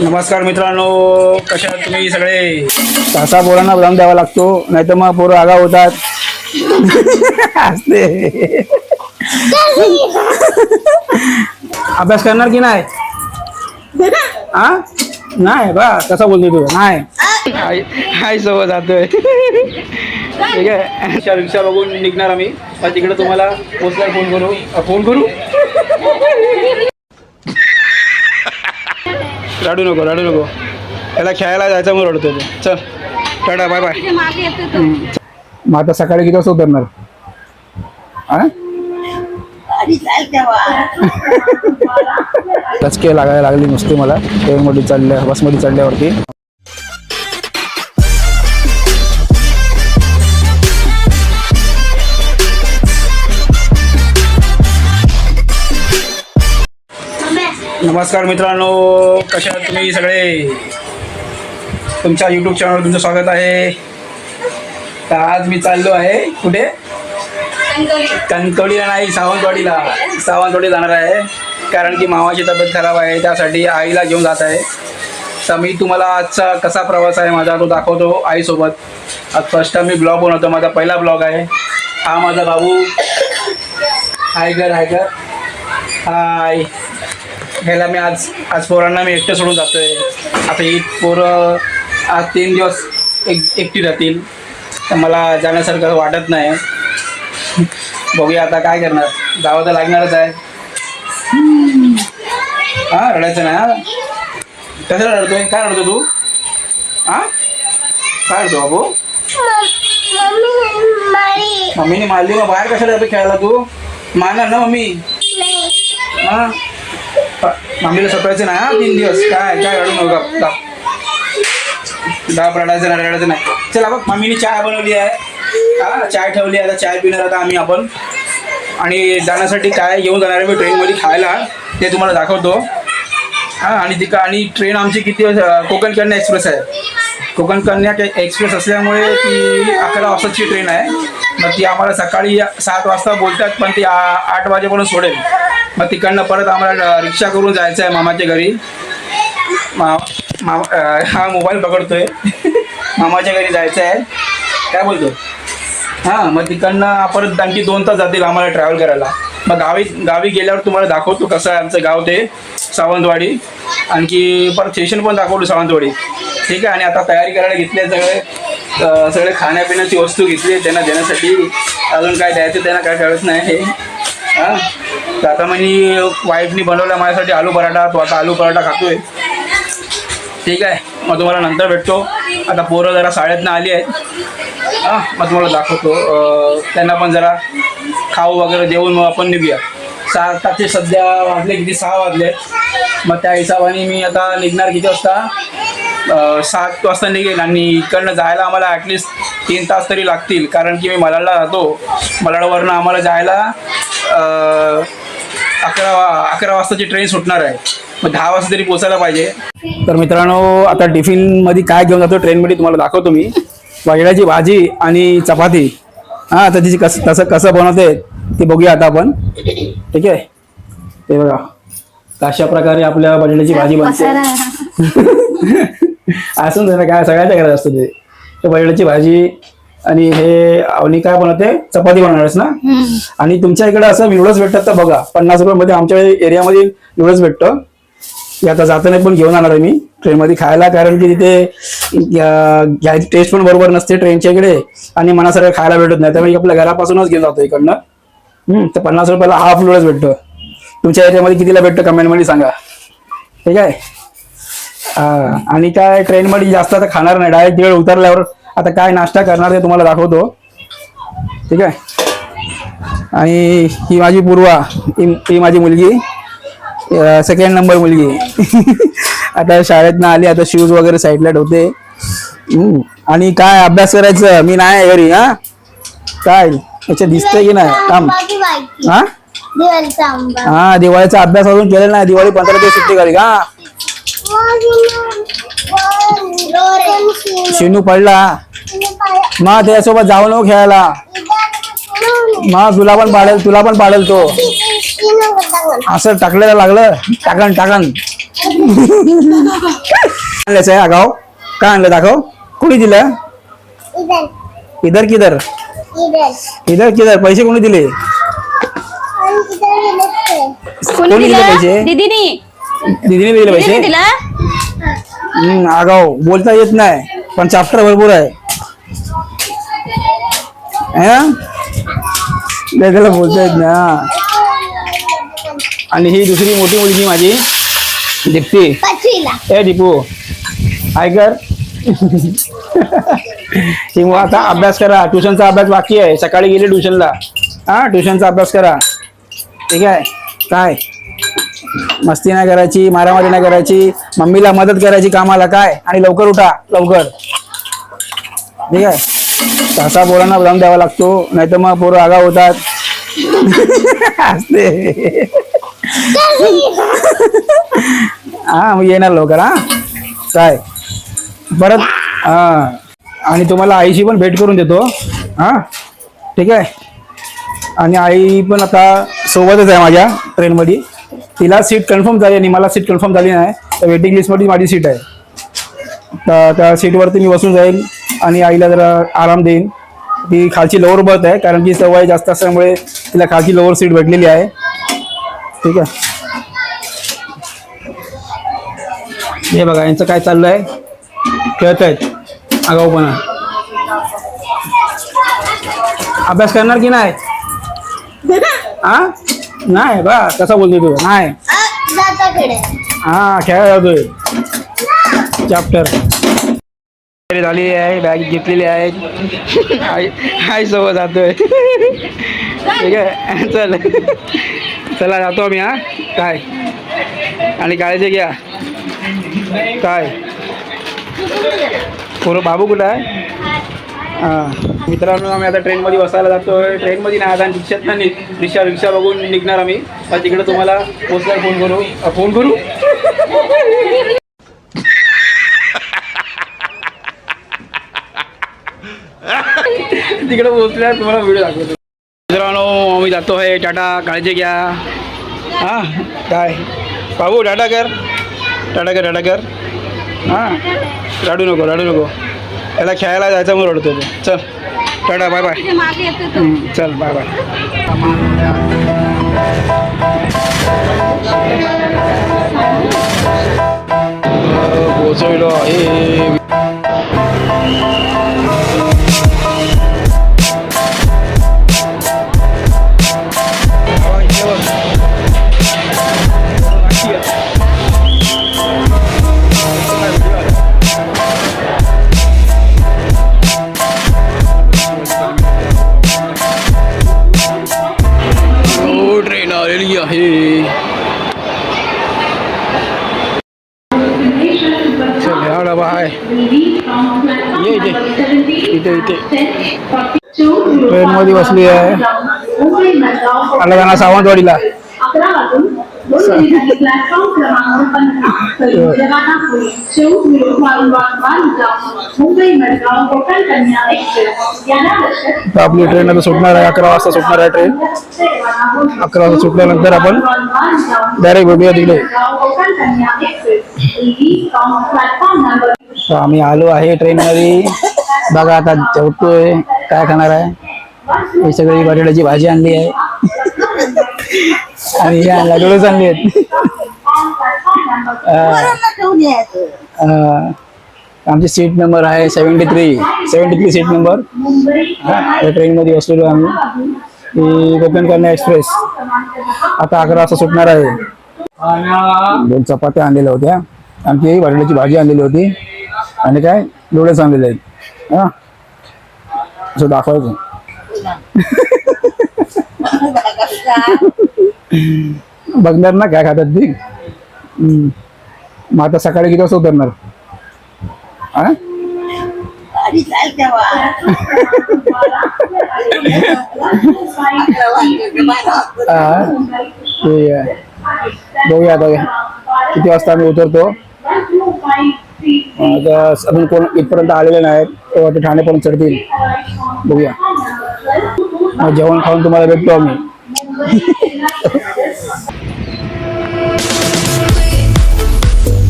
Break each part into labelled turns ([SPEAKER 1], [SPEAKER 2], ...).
[SPEAKER 1] नमस्कार मित्रांनो, कशा आहात तुम्ही सगळे? तासा पोरांना जाऊन द्यावा लागतो, नाहीतर मग पोरं आगाव होतात. असते. अभ्यास करणार की नाही? हा नाही बा, कसा बोलतोय तू? नाही हाय सोबत जातोय. ठीक आहे, रिक्षा बघून निघणार आम्ही. तिकडे तुम्हाला पोचल्यावर फोन करू. रडू नको. त्याला खेळायला जायचं म्हणून रडतोय. चल टाटा, बाय बाय. मग आता सकाळी किती वाजता उतरणार? टचके लागायला लागली नुसती मला ट्रेनमध्ये बसमध्ये चढल्यावरती. नमस्कार मित्रांनो, कशा आहात तुम्ही सगळे? तुमच्या यूट्यूब चॅनलवर तुमचं स्वागत आहे. तर आज मी चाललो आहे कुठे? कणकवलीला नाही, सावंतवाडी जाणार आहे. कारण की मामाची तब्येत खराब आहे, त्यासाठी आईला घेऊन जात आहे. तर मी तुम्हाला आजचा कसा प्रवास आहे माझा तो दाखवतो आईसोबत. आज फर्स्ट टाइम मी ब्लॉग बनवतो, माझा पहिला ब्लॉग आहे. हा माझा बाबू. हाय कर हाय. ह्याला मी आज पोरांना मी एकटं सोडून जातोय. आता ही पोरं आज 3 दिवस एकटी राहतील, तर मला जाण्यासारखं वाटत नाही. बघूया आता काय करणार, जावं तर लागणारच आहे. हा रडायचं नाही. हा कसं रडतोय? काय रडतो तू? हा काय रडतो बाबू? मम्मीने मारली. मग बाहेर कशाला जातो खेळायला तू? मारणार ना मम्मी? हा मम्मीला सपवायचं नाही. हा 3 दिवस काय रडू नको. रडायचं नाही. चला बघ, मम्मीने चाय बनवली आहे. हा चाय ठेवली आहे, आता चाय पिणार आता आम्ही आणि जाण्यासाठी काय घेऊन जाणार आहे मी ट्रेनमध्ये खायला, ते तुम्हाला दाखवतो. हां आणि ट्रेन आमची किती कोकण कन्या एक्सप्रेस आहे. कोकण कन्या एक्सप्रेस असल्यामुळे ती 11 वाजताची ट्रेन आहे. मग ती आम्हाला सकाळी 7 वाजता बोलतात, पण ती 8 वाजेपर्यंत सोडेल. मग तिकडनं परत आम्हाला रिक्षा करून जायचं आहे मामाच्या घरी. हा मोबाईल पकडतोय. मामाच्या घरी जायचं आहे. काय बोलतो? हां मग तिकडनं परत आणखी 2 तास जातील आम्हाला ट्रॅव्हल करायला. मग गावी गेल्यावर तुम्हाला दाखवतो कसं आहे आमचं गाव ते सावंतवाडी. आणखी परत स्टेशन पण दाखवतो सावंतवाडी. ठीक आहे. आणि आता तयारी करायला घेतली सगळे खाण्यापिण्याची वस्तू घेतली त्यांना देण्यासाठी. अजून काय द्यायचं त्यांना काय कळत नाही हे. हां तर आता म्हणजे वाईफनी बनवला माझ्यासाठी आलू पराठा. तो आता आलू पराठा खातोय. ठीक आहे, मग तुम्हाला नंतर भेटतो. आता पोरं जरा शाळेतनं आली आहेत. हां मग तुम्हाला दाखवतो. त्यांना पण जरा खाऊ वगैरे देऊन मग आपण निघूया. 7 सध्या वाजले, किती 6 वाजले. मग त्या हिशोबाने मी आता निघणार किती वाजता? 7 वाजता निघेल. आणि इकडनं जायला आम्हाला ॲटलिस्ट 3 तास तरी लागतील, कारण की मी मलाडला राहतो. मलाडवरनं आम्हाला जायला 11 वाजताची ट्रेन सुटणार आहे. मग 10 वाजता तरी पोचायला पाहिजे. तर मित्रांनो, आता टिफिनमध्ये काय घेऊन जातो ट्रेनमध्ये तुम्हाला दाखवतो मी. वाजण्याची भाजी आणि चपाती. हां तर तिची कसं बनवते ते बघूया आता आपण. ठीक आहे, ते बघा अशा प्रकारे आपल्या बटाट्याची भाजी बनते. असून ना काय सगळ्याच्या घरात असतं ते. बटाट्याची भाजी आणि हे अवनी काय बनवते? चपाती बनवणारच ना. आणि तुमच्या इकडे असं नूडल्स भेटतात तर बघा, 50 रुपयामध्ये आमच्या एरियामध्ये नूडल्स भेटतं. ते आता जाताना पण घेऊन जाणार आहे मी ट्रेनमध्ये खायला, कारण की तिथे टेस्ट पण बरोबर नसते ट्रेनच्या इकडे आणि मनासारखं खायला भेटत नाही. त्यामुळे आपल्या घरापासूनच घेऊन जातो इकडनं. तर 50 रुपयाला हाफ नूडल्स भेटतं. तुमच्या एरियामध्ये कितीला भेटतं कमेंटमध्ये सांगा. ठीक आहे. आणि काय ट्रेनमध्ये जास्त आता खाणार नाही, डायरेक्ट तिकडे उतरल्यावर आता काय नाश्ता करणार ते तुम्हाला दाखवतो. ठीक आहे. आणि ही माझी पूर्वा, ही माझी मुलगी, 2nd नंबर मुलगी. आता शाळेतनं आली, आता शूज वगैरे साईडला ठेवते. आणि काय अभ्यास करायचं, मी नाही घरी. हा काय याच्या दिसतंय की नाही काम? हा दिवाळीचा अभ्यास अजून केलेला नाही. दिवाळी 15 दिवस सुट्टी करी का? शिनू पडला, मग त्याच्यासोबत जाऊ नको खेळायला. मग तुला पण पाडेल तो. असं टाकलेलं लागलं टाकण आणल्याचं आहे आगाव? काय आणलं दाखव. कोणी दिलं? इधर किधर इधर किधर पैसे कोणी दिले? कोणी दिले पैसे? दीदीने दिले पैसे. आगाव बोलता येत नाही पण चॅप्टर भरपूर आहे. त्याला बोलता येत ना. आणि ही दुसरी मोठी मुलगी माझी दीप्ती. ए दीपू ऐकर. ती मग आता अभ्यास करा. ट्युशनचा अभ्यास बाकी आहे. सकाळी गेली ट्युशनला. हा ट्युशनचा अभ्यास करा. ठीक आहे. काय मस्ती नाही करायची, मारामारी नाही करायची, मम्मीला मदत करायची कामाला. काय आणि लवकर उठा लवकर. ठीक आहे. तसा पोरांना लावून द्यावा लागतो नाही तर मग पोरं आगाव होतात. असते. हा मग येणार लवकर. हा काय परत. हा आणि तुम्हाला आईशी पण भेट करून देतो. हा ठीक आहे. आणि आई पण आता सोबतच आहे माझ्या ट्रेनमध्ये. तिला सीट कन्फर्म झाली आणि मला सीट कन्फर्म झाली नाही. तर वेटिंग लिस्टमध्ये माझी सीट आहे. तर त्या सीटवरती मी बसून जाईल आणि आईला जरा आराम देईन. ती खालची लोअर बर्थ आहे कारण की सवय जास्त असल्यामुळे तिला खालची लोअर सीट भेटलेली आहे. ठीक आहे. हे बघा यांचं काय चाललं आहे. खेळत आहेत आगाऊपणा. अभ्यास करणार की नाही? हा नाही बा कसा बोलतोय तू? नाही हा खेळायला जातोय. चॅप्टर झालेली आहे. बॅग घेतलेली आहे. आई सोबत जातोय. ठीक आहे. चल चला जातो आम्ही. हा काय आणि काळजी घ्या. काय पोरं बाबू कुठं आहे? मित्रांनो आम्ही आता ट्रेनमध्ये बसायला जातोय. ट्रेनमध्ये नाही आता रिक्षात नाही. रिक्षा बघून निघणार आम्ही. तर तिकडे तुम्हाला पोचल्यावर फोन करू. तिकडे पोचल्यावर तुम्हाला व्हिडिओ दाखवतो. मित्रांनो आम्ही जातो आहे. टाटा काळजी घ्या. हां काय बाबू टाटा कर. टाटा कर टाटा कर. हां रडू नको. याला खेळायला जायचं म्हणून रडतो तो. चल टाटा बाय बाय. चल बाय बाय. पोचवलो. ट्रेन आलेली आहे. चल हा डबा आहे. इथे ट्रेनमध्ये बसली आहे. आला जाणार सावंतवाडीला. आपली ट्रेन आता सुटणार आहे. 11 वाजता सुटणार आहे ट्रेन. 11 वाजता सुटल्यानंतर आपण डायरेक्ट भेटूया तिकडे. आम्ही आलो आहे ट्रेनमध्ये. बघा आता जेवतोय. काय खाणार आहे? ही सगळी बटाट्याची भाजी आणली आहे. आणि हे लाडूच आणले आहेत. आमची सीट नंबर आहे 73 सीट नंबर. या ट्रेनमध्ये बसलेलो आम्ही. ही कोकण कन्या एक्सप्रेस आता 11 वाजता सुटणार आहे. 2 चपात्या आणलेल्या होत्या. आमची बटाट्याची भाजी आणलेली होती. आणि काय लोडेच आणलेले आहेत. हा असं दाखवायचं. बघणार ना काय खातात ती. मग आता सकाळी किती वाजता उतरणार? बघूया किती वाजता आम्ही उतरतो. आता अजून कोण इथपर्यंत आलेले नाहीत. तेव्हा ते ठाणेपर्यंत चढतील. बघूया. मग जेवण खाऊन तुम्हाला भेटतो आम्ही.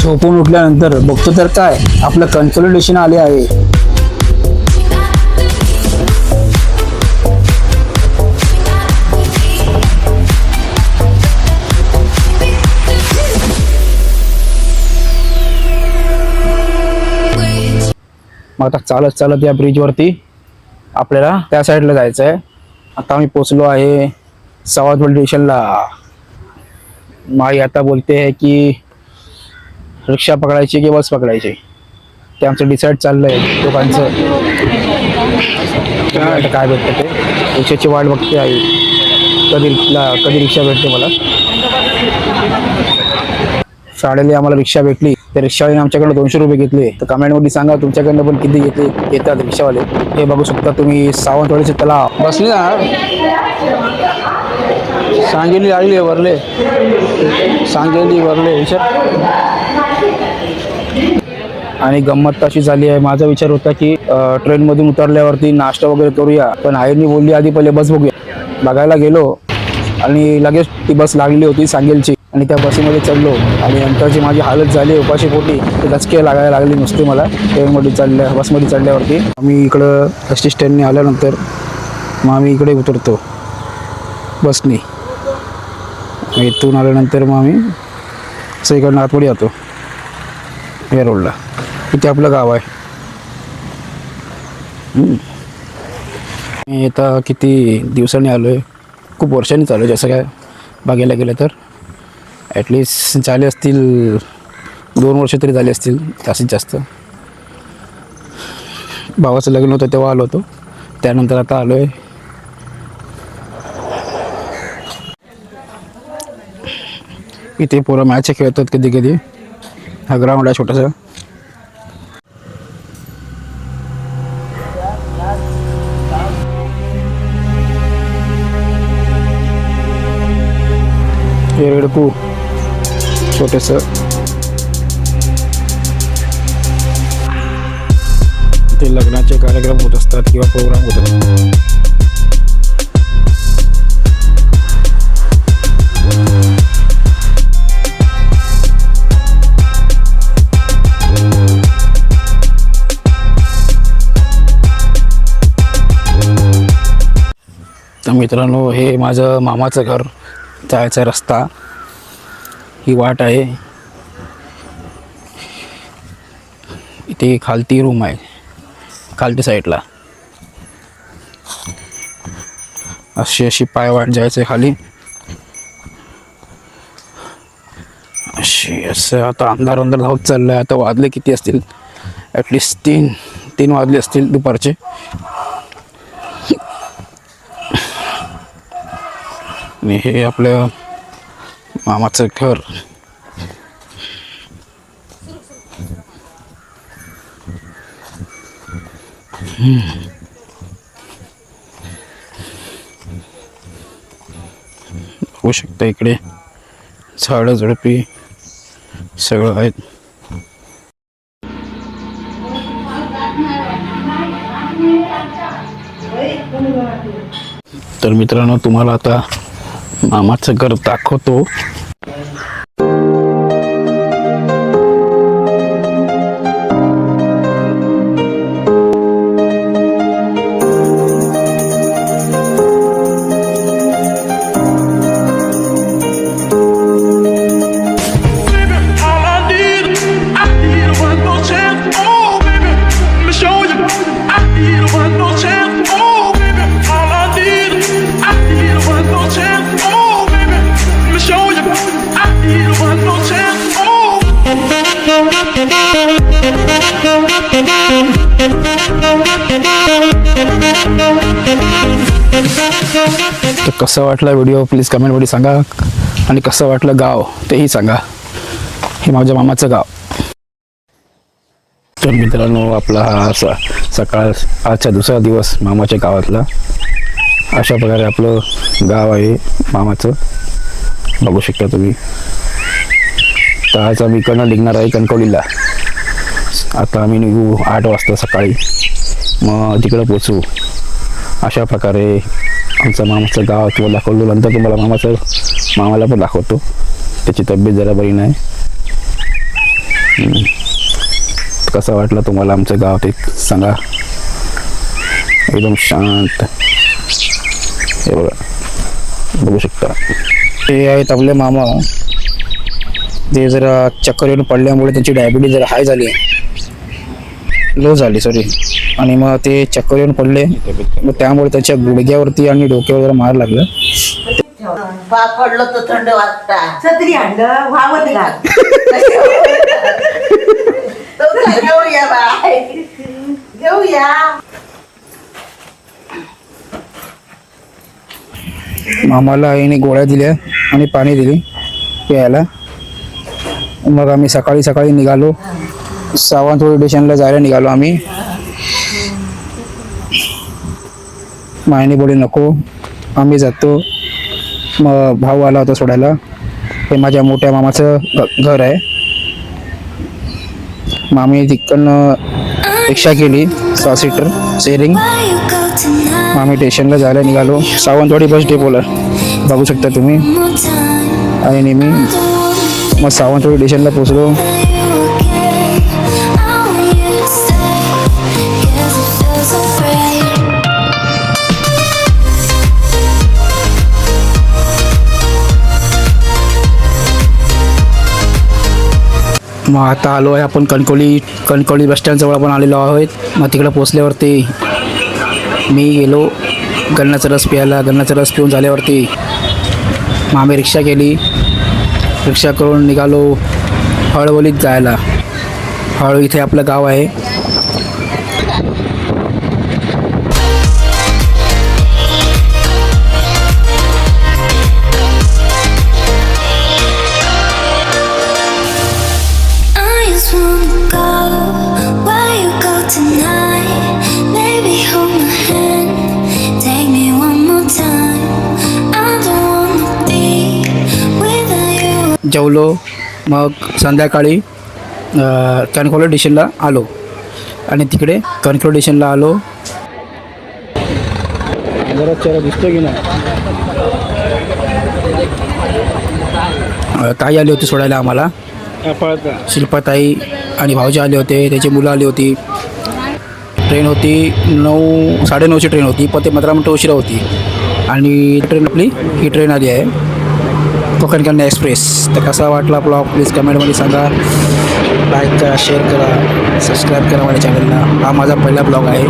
[SPEAKER 1] झोपून उठल्यानंतर बघतो तर काय आपलं कन्सोलिडेशन आले आहे. मग आता चालत चालत या ब्रिजवरती आपल्याला त्या साईडला जायचं आहे. आता आम्ही पोचलो आहे सावंतवाडी स्टेशनला. माई आता बोलते आहे की रिक्षा पकडायची की बस पकडायची ते आमचं डिसाईड चाललं आहे दोघांचं. आता काय भेटतं ते रिक्षाची वाट बघते आहे. कधी रिक्षा भेटते मला. शाळेला आम्हाला रिक्षा भेटली तर रिक्षावाल्याने आमच्याकडे 200 रुपये घेतले. तर कमेंटमध्ये सांगा तुमच्याकडनं पण किती घेतात रिक्षावाले. हे बघू शकता तुम्ही सावंतवाडीचे तलाव. बसली ना सांगेली लागली वरले सांगेली वरले विचार. आणि गंमत अशी झाली आहे माझा विचार होता की ट्रेनमधून उतरल्यावरती नाश्ता वगैरे करूया पण आईनी बोलली आधी पहिले बस बघूया. बघायला गेलो आणि लगेच ती बस लागली होती सांगेलची आणि त्या बसमध्ये चढलो आणि नंतरची माझी हालत झाली उपाशी पोटी. ते दचके लागायला लागली नुसते मला बसमध्ये चढल्यावरती. आम्ही इकडं एस टी स्टँडने आल्यानंतर मग आम्ही इकडे उतरतो बसनी. इथून आल्यानंतर मग आम्ही असं इकडनं आतमध्ये जातो या रोडला. इथे आपलं गाव आहे. मी आता किती दिवसांनी आलो आहे खूप वर्षांनी चालू आहे जसं काय बघायला गेलं तर ॲटलिस्ट झाले असतील 2 वर्ष तरी झाले असतील जास्तीत जास्त. भावाचं लग्न होतं तेव्हा आलो होतो त्यानंतर आता आलो आहे. इथे पोरं मॅच खेळतात कधी कधी. हा ग्राउंड आहे छोटासा. हे रेडकू छोटेसं ते लग्नाचे कार्यक्रम होत असतात किंवा प्रोग्राम होत असतात. तर मित्रांनो हे माझं मामाचं घर जायचा रस्ता. ही वाट आहे. इथे खालती रूम आहे खालती साईडला. अशी पायवाट जायचं खाली अशी. असं आता अंधार धावत चाललं आहे. आता वाजले किती असतील ॲटलिस्ट 3 वाजले असतील दुपारचे. आणि हे आपलं मामाचं घर. होऊ शकतं इकडे झाडं झुडपी सगळं आहेत. तर मित्रांनो तुम्हाला आता मामाचं घर दाखवतो. तर कसं वाटलं व्हिडिओ प्लीज कमेंटमध्ये सांगा आणि कसं वाटलं गाव तेही सांगा. हे माझ्या मामाचं गाव. तर मित्रांनो आपला हा आजचा दुसरा दिवस मामाच्या गावातला. अशा प्रकारे आपलं गाव आहे मामाचं बघू शकता तुम्ही. तर आज आम्ही इकडनं निघणार आहे कणकवलीला. आता आम्ही निघू 8 वाजता सकाळी मग तिकडं पोचू. अशा प्रकारे आमचं मामाचं गाव तुम्हाला दाखवलं. नंतर तुम्हाला मामाला पण दाखवतो. त्याची तब्येत जरा बरी नाही
[SPEAKER 2] कसं वाटलं तुम्हाला आमचं गाव ते सांगा. एकदम शांत. हे बघा, बघू शकता. हे आहेत आपले मामा. ते जरा चक्कर येऊन पडल्यामुळे त्यांची डायबिटीज जरा हाय झाली, लो झाली सॉरी. आणि मग ते चक्कर येऊन पडले, मग त्यामुळे त्याच्या गुडघ्यावरती आणि डोक्यावर जरा मार लागलं.
[SPEAKER 3] पाप पडलं तर थंड वाजता छत्री आणलं वावत घाल घेऊया बाय घेऊया.
[SPEAKER 2] मामाला आईने गोळ्या दिल्या आणि पाणी दिली प्यायला. मग आम्ही सकाळी सकाळी निघालो, सावंतवाडी स्टेशनला जायला निघालो आम्ही. मायने बोलली नको, आम्ही जातो. मग भाऊ आला होता सोडायला. हे माझ्या मोठ्या मामाचं घर आहे. मग आम्ही तिकडनं रिक्षा केली 6 सीटर शेअरिंग. मग आम्ही स्टेशनला जायला निघालो, सावंतवाडी बस डेपोला, बघू शकता तुम्ही. आणि नेहमी मग सावंतवाडी स्टेशनला पोचलो. मग आता आलो आहे आपण कणकवली बसस्टँडजवळ आपण आलेलो आहोत. मग तिकडे पोचल्यावरती मी गेलो गन्नाचा रस प्यायला. गन्नाचा रस पिऊन झाल्यावरती मग आम्ही रिक्षा केली. रिक्षा करून निघालो हळवलीत जायला. हळू इथे आपलं गाव आहे. जेवलो. मग संध्याकाळी कणकवली स्टेशनला आलो. आणि तिकडे कणकवली स्टेशनला आलो. जरा चेहरा दिसतो की नाही. ताई आली होती सोडायला आम्हाला, शिल्पाताई आणि भाऊजी आले होते, त्याची मुलं आली होती. ट्रेन होती 9:30ची ट्रेन होती, पण ते 15 मिनटं उशिरा होती. आणि ट्रेन आपली ही ट्रेन आली आहे कोकण कन्या एक्सप्रेस. तर कसा वाटला ब्लॉग प्लीज कमेंटमध्ये सांगा. लाईक करा, शेअर करा, सबस्क्राईब करा माझ्या चॅनलला. हा माझा पहिला ब्लॉग आहे.